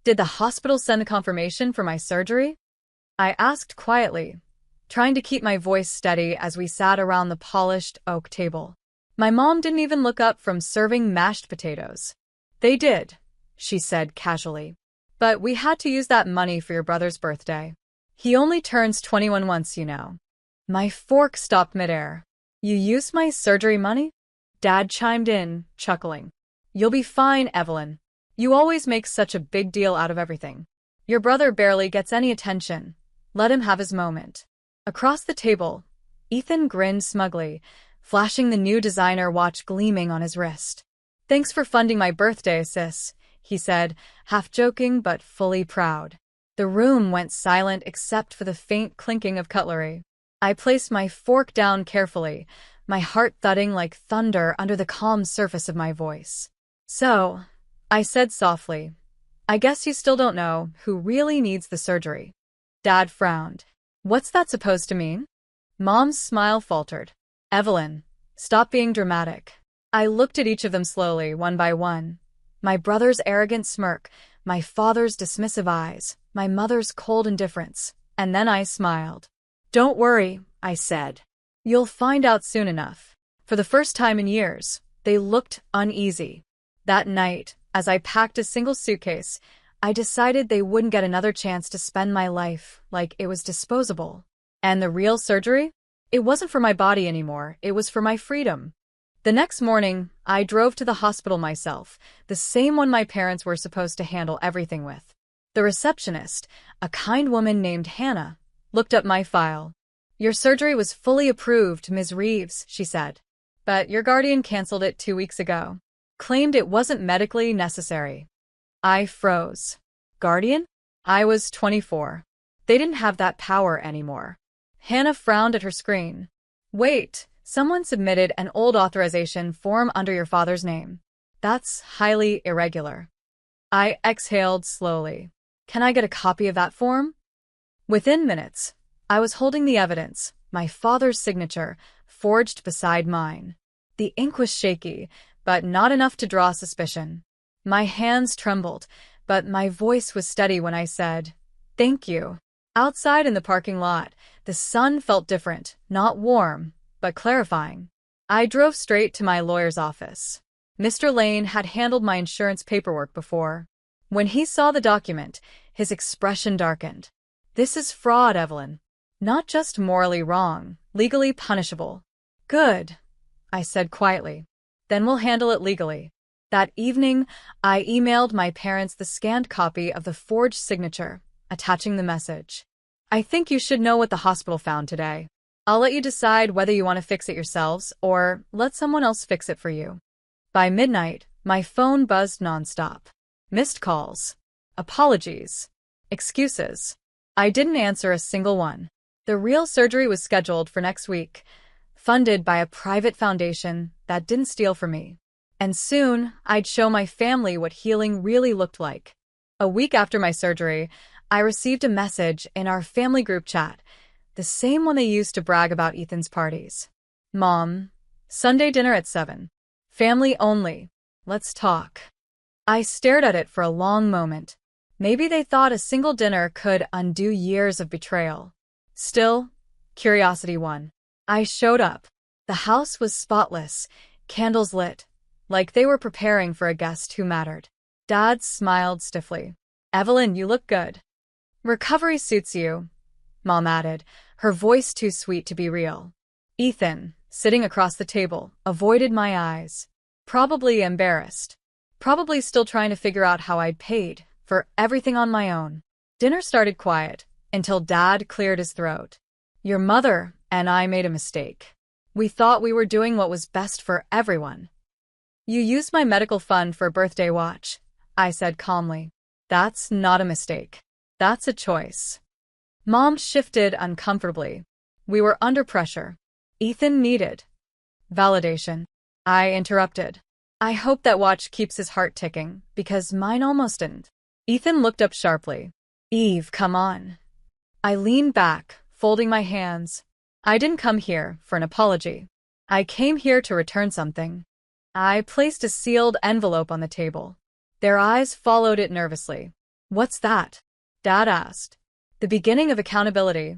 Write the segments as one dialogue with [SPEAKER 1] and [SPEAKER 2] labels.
[SPEAKER 1] Did the hospital send the confirmation for my surgery? I asked quietly, trying to keep my voice steady as we sat around the polished oak table. My mom didn't even look up from serving mashed potatoes. They did, she said casually. But we had to use that money for your brother's birthday. He only turns 21 once, you know. My fork stopped midair. You used my surgery money? Dad chimed in, chuckling. You'll be fine, Evelyn. You always make such a big deal out of everything. Your brother barely gets any attention. Let him have his moment. Across the table, Ethan grinned smugly, flashing the new designer watch gleaming on his wrist. Thanks for funding my birthday, sis, he said, half joking but fully proud. The room went silent except for the faint clinking of cutlery. I placed my fork down carefully, my heart thudding like thunder under the calm surface of my voice. So, I said softly, I guess you still don't know who really needs the surgery. Dad frowned. What's that supposed to mean? Mom's smile faltered. Evelyn, stop being dramatic. I looked at each of them slowly, one by one. My brother's arrogant smirk, my father's dismissive eyes, my mother's cold indifference, and then I smiled. Don't worry, I said. You'll find out soon enough. For the first time in years, they looked uneasy. That night, as I packed a single suitcase, I decided they wouldn't get another chance to spend my life like it was disposable. And the real surgery? It wasn't for my body anymore, it was for my freedom. The next morning, I drove to the hospital myself, the same one my parents were supposed to handle everything with. The receptionist, a kind woman named Hannah, looked up my file. Your surgery was fully approved, Ms. Reeves, she said. But your guardian canceled it 2 weeks ago. Claimed it wasn't medically necessary. I froze. Guardian? I was 24. They didn't have that power anymore. Hannah frowned at her screen. Wait, someone submitted an old authorization form under your father's name. That's highly irregular. I exhaled slowly. Can I get a copy of that form? Within minutes, I was holding the evidence, my father's signature, forged beside mine. The ink was shaky, but not enough to draw suspicion. My hands trembled, but my voice was steady when I said, "Thank you." Outside in the parking lot, the sun felt different, not warm, but clarifying. I drove straight to my lawyer's office. Mr. Lane had handled my insurance paperwork before. When he saw the document, his expression darkened. This is fraud, Evelyn. Not just morally wrong, legally punishable. Good, I said quietly. Then we'll handle it legally. That evening, I emailed my parents the scanned copy of the forged signature, attaching the message. I think you should know what the hospital found today. I'll let you decide whether you want to fix it yourselves or let someone else fix it for you. By midnight, my phone buzzed nonstop. Missed calls. Apologies. Excuses. I didn't answer a single one. The real surgery was scheduled for next week, funded by a private foundation that didn't steal from me. And soon, I'd show my family what healing really looked like. A week after my surgery, I received a message in our family group chat, the same one they used to brag about Ethan's parties. Mom, Sunday dinner at 7. Family only. Let's talk. I stared at it for a long moment. Maybe they thought a single dinner could undo years of betrayal. Still, curiosity won. I showed up. The house was spotless, candles lit, like they were preparing for a guest who mattered. Dad smiled stiffly. Evelyn, you look good. Recovery suits you, Mom added, her voice too sweet to be real. Ethan, sitting across the table, avoided my eyes. Probably embarrassed. Probably still trying to figure out how I'd paid for everything on my own. Dinner started quiet, until Dad cleared his throat. Your mother and I made a mistake. We thought we were doing what was best for everyone. You used my medical fund for a birthday watch, I said calmly. That's not a mistake. That's a choice. Mom shifted uncomfortably. We were under pressure. Ethan needed validation. I interrupted. I hope that watch keeps his heart ticking, because mine almost didn't. Ethan looked up sharply. Eve, come on. I leaned back, folding my hands. I didn't come here for an apology. I came here to return something. I placed a sealed envelope on the table. Their eyes followed it nervously. What's that? Dad asked. The beginning of accountability,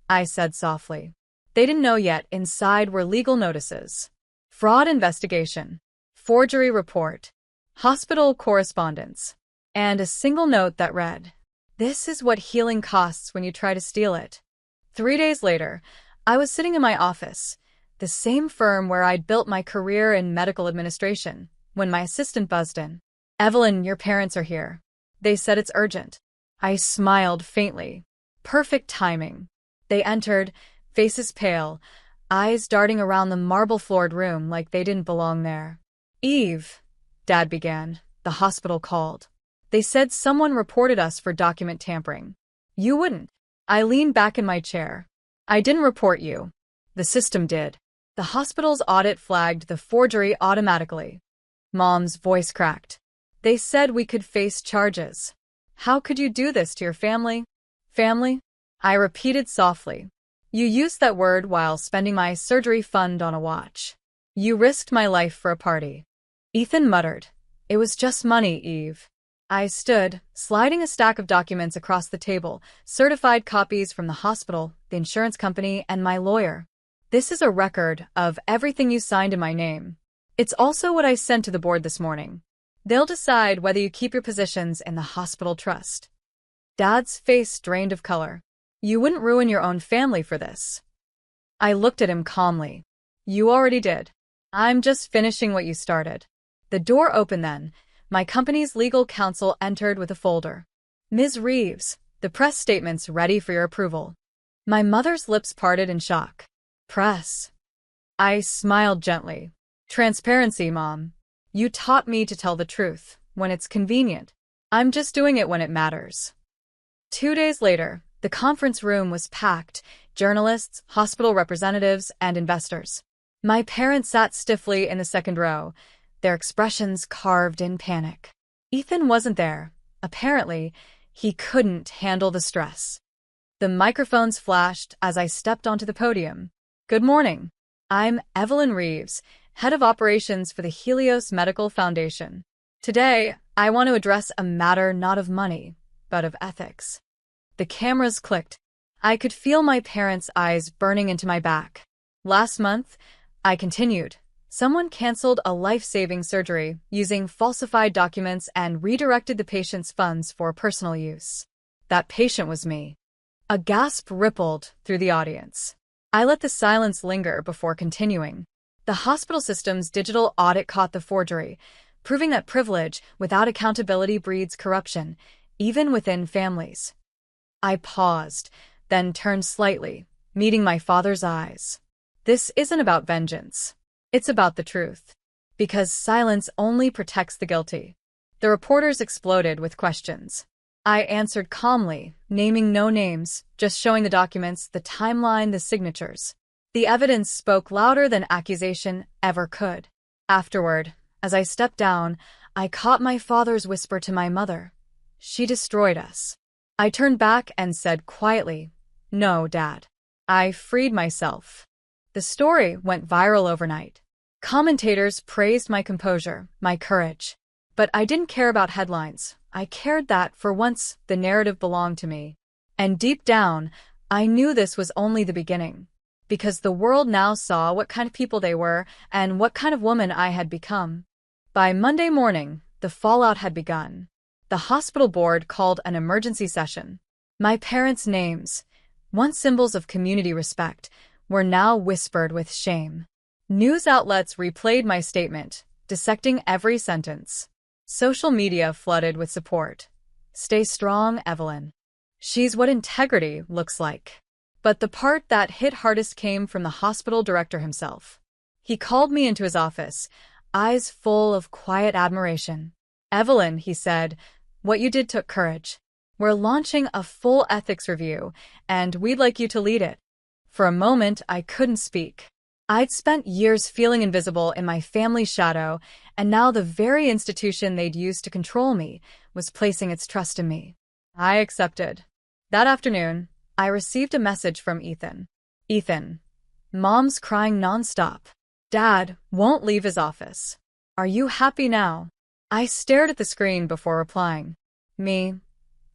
[SPEAKER 1] I said softly. They didn't know yet inside were legal notices. Fraud investigation. Forgery report. Hospital correspondence. And a single note that read, "This is what healing costs when you try to steal it." 3 days later, I was sitting in my office, the same firm where I'd built my career in medical administration, when my assistant buzzed in. "Evelyn, your parents are here. They said it's urgent." I smiled faintly. Perfect timing. They entered, faces pale, eyes darting around the marble-floored room like they didn't belong there. "Eve," Dad began, "the hospital called. They said someone reported us for document tampering. You wouldn't." I leaned back in my chair. "I didn't report you. The system did. The hospital's audit flagged the forgery automatically." Mom's voice cracked. "They said we could face charges." "How could you do this to your family?" "Family?" I repeated softly. "You used that word while spending my surgery fund on a watch. You risked my life for a party." Ethan muttered, "It was just money, Eve." I stood, sliding a stack of documents across the table, certified copies from the hospital, the insurance company, and my lawyer. "This is a record of everything you signed in my name. It's also what I sent to the board this morning. They'll decide whether you keep your positions in the hospital trust." Dad's face drained of color. "You wouldn't ruin your own family for this." I looked at him calmly. "You already did. I'm just finishing what you started." The door opened then. My company's legal counsel entered with a folder. "Ms. Reeves, the press statement's ready for your approval." My mother's lips parted in shock. "Press?" I smiled gently. "Transparency, Mom. You taught me to tell the truth, when it's convenient. I'm just doing it when it matters." 2 days later, the conference room was packed, journalists, hospital representatives, and investors. My parents sat stiffly in the second row, their expressions carved in panic. Ethan wasn't there. Apparently, he couldn't handle the stress. The microphones flashed as I stepped onto the podium. "Good morning. I'm Evelyn Reeves, Head of Operations for the Helios Medical Foundation. Today, I want to address a matter not of money, but of ethics." The cameras clicked. I could feel my parents' eyes burning into my back. "Last month," I continued, "someone canceled a life-saving surgery using falsified documents and redirected the patient's funds for personal use. That patient was me." A gasp rippled through the audience. I let the silence linger before continuing. "The hospital system's digital audit caught the forgery, proving that privilege without accountability breeds corruption, even within families." I paused, then turned slightly, meeting my father's eyes. "This isn't about vengeance. It's about the truth. Because silence only protects the guilty." The reporters exploded with questions. I answered calmly, naming no names, just showing the documents, the timeline, the signatures. The evidence spoke louder than accusation ever could. Afterward, as I stepped down, I caught my father's whisper to my mother. "She destroyed us." I turned back and said quietly, "No, Dad." I freed myself. The story went viral overnight. Commentators praised my composure, my courage. But I didn't care about headlines. I cared that, for once, the narrative belonged to me. And deep down, I knew this was only the beginning. Because the world now saw what kind of people they were and what kind of woman I had become. By Monday morning, the fallout had begun. The hospital board called an emergency session. My parents' names, once symbols of community respect, were now whispered with shame. News outlets replayed my statement, dissecting every sentence. Social media flooded with support. "Stay strong, Evelyn. She's what integrity looks like." But the part that hit hardest came from the hospital director himself. He called me into his office, eyes full of quiet admiration. "Evelyn," he said, "what you did took courage. We're launching a full ethics review, and we'd like you to lead it." For a moment, I couldn't speak. I'd spent years feeling invisible in my family's shadow, and now the very institution they'd used to control me was placing its trust in me. I accepted. That afternoon, I received a message from Ethan. "Ethan, Mom's crying nonstop. Dad won't leave his office. Are you happy now?" I stared at the screen before replying. "Me?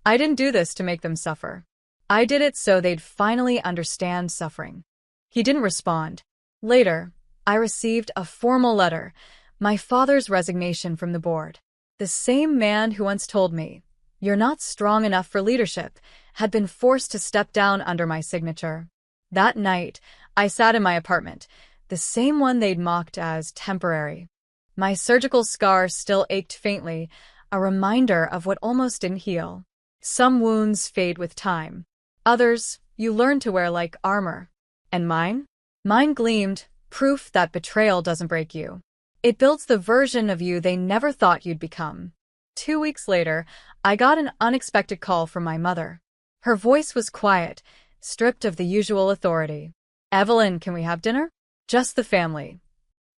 [SPEAKER 1] I didn't do this to make them suffer. I did it so they'd finally understand suffering. He didn't respond. Later, I received a formal letter, my father's resignation from the board. The same man who once told me, "You're not strong enough for leadership," had been forced to step down under my signature. That night, I sat in my apartment, the same one they'd mocked as temporary. My surgical scar still ached faintly, a reminder of what almost didn't heal. Some wounds fade with time. Others, you learn to wear like armor. And mine? Mine gleamed, proof that betrayal doesn't break you. It builds the version of you they never thought you'd become. 2 weeks later, I got an unexpected call from my mother. Her voice was quiet, stripped of the usual authority. "Evelyn, can we have dinner?" "Just the family."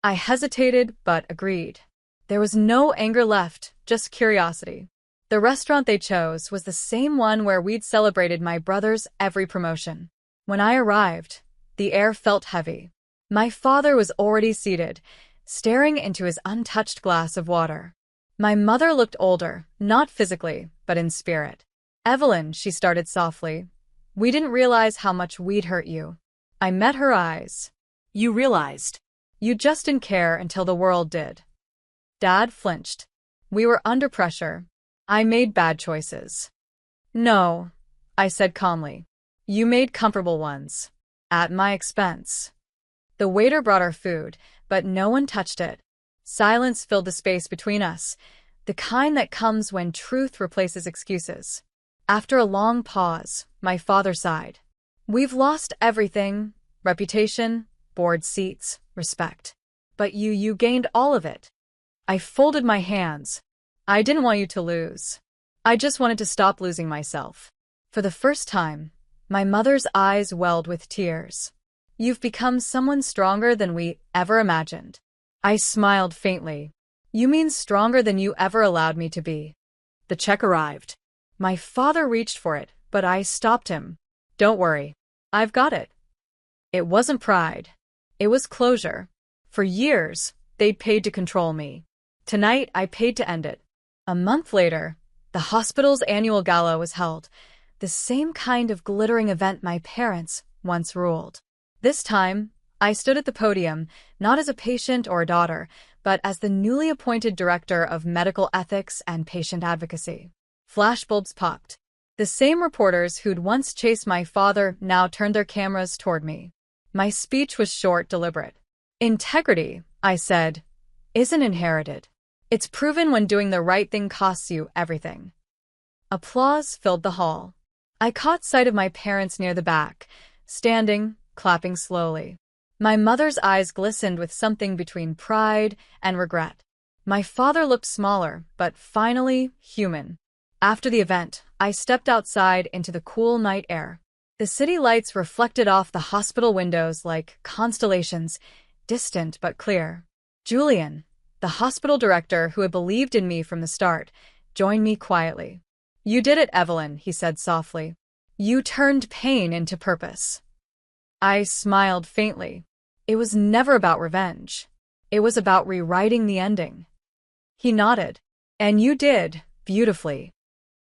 [SPEAKER 1] I hesitated, but agreed. There was no anger left, just curiosity. The restaurant they chose was the same one where we'd celebrated my brother's every promotion. When I arrived, the air felt heavy. My father was already seated, staring into his untouched glass of water. My mother looked older, not physically, but in spirit. "Evelyn," she started softly, "we didn't realize how much we'd hurt you." I met her eyes.
[SPEAKER 2] "You realized?"
[SPEAKER 1] "You just didn't care until the world did." Dad flinched. "We were under pressure. I made bad choices." "No," I said calmly. "You made comfortable ones. At my expense." The waiter brought our food, but no one touched it. Silence filled the space between us, the kind that comes when truth replaces excuses. After a long pause, my father sighed. "We've lost everything: reputation, board seats, respect. But you gained all of it." I folded my hands. "I didn't want you to lose. I just wanted to stop losing myself." For the first time, my mother's eyes welled with tears. "You've become someone stronger than we ever imagined." I smiled faintly. "You mean stronger than you ever allowed me to be."
[SPEAKER 2] The check arrived.
[SPEAKER 1] My father reached for it, but I stopped him. "Don't worry. I've got it." It wasn't pride. It was closure. For years, they'd paid to control me. Tonight, I paid to end it. A month later, the hospital's annual gala was held, the same kind of glittering event my parents once ruled. This time, I stood at the podium, not as a patient or a daughter, but as the newly appointed director of medical ethics and patient advocacy. Flashbulbs popped. The same reporters who'd once chased my father now turned their cameras toward me. My speech was short, deliberate. "Integrity," I said, "isn't inherited. It's proven when doing the right thing costs you everything." Applause filled the hall. I caught sight of my parents near the back, standing, clapping slowly. My mother's eyes glistened with something between pride and regret. My father looked smaller, but finally human. After the event, I stepped outside into the cool night air. The city lights reflected off the hospital windows like constellations, distant but clear. Julian, the hospital director who had believed in me from the start, joined me quietly. "You did it, Evelyn," he said softly. "You turned pain into purpose." I smiled faintly. It was never about revenge. It was about rewriting the ending. He nodded. "And you did, beautifully."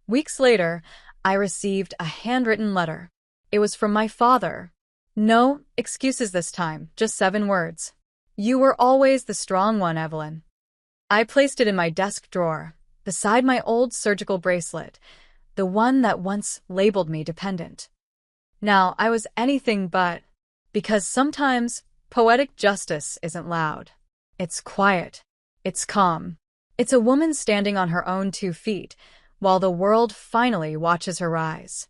[SPEAKER 1] Weeks later, I received a handwritten letter. It was from my father. No excuses this time, just 7 words. "You were always the strong one, Evelyn." I placed it in my desk drawer, beside my old surgical bracelet, the one that once labeled me dependent. Now I was anything but, because sometimes poetic justice isn't loud. It's quiet. It's calm. It's a woman standing on her own 2 feet, while the world finally watches her rise.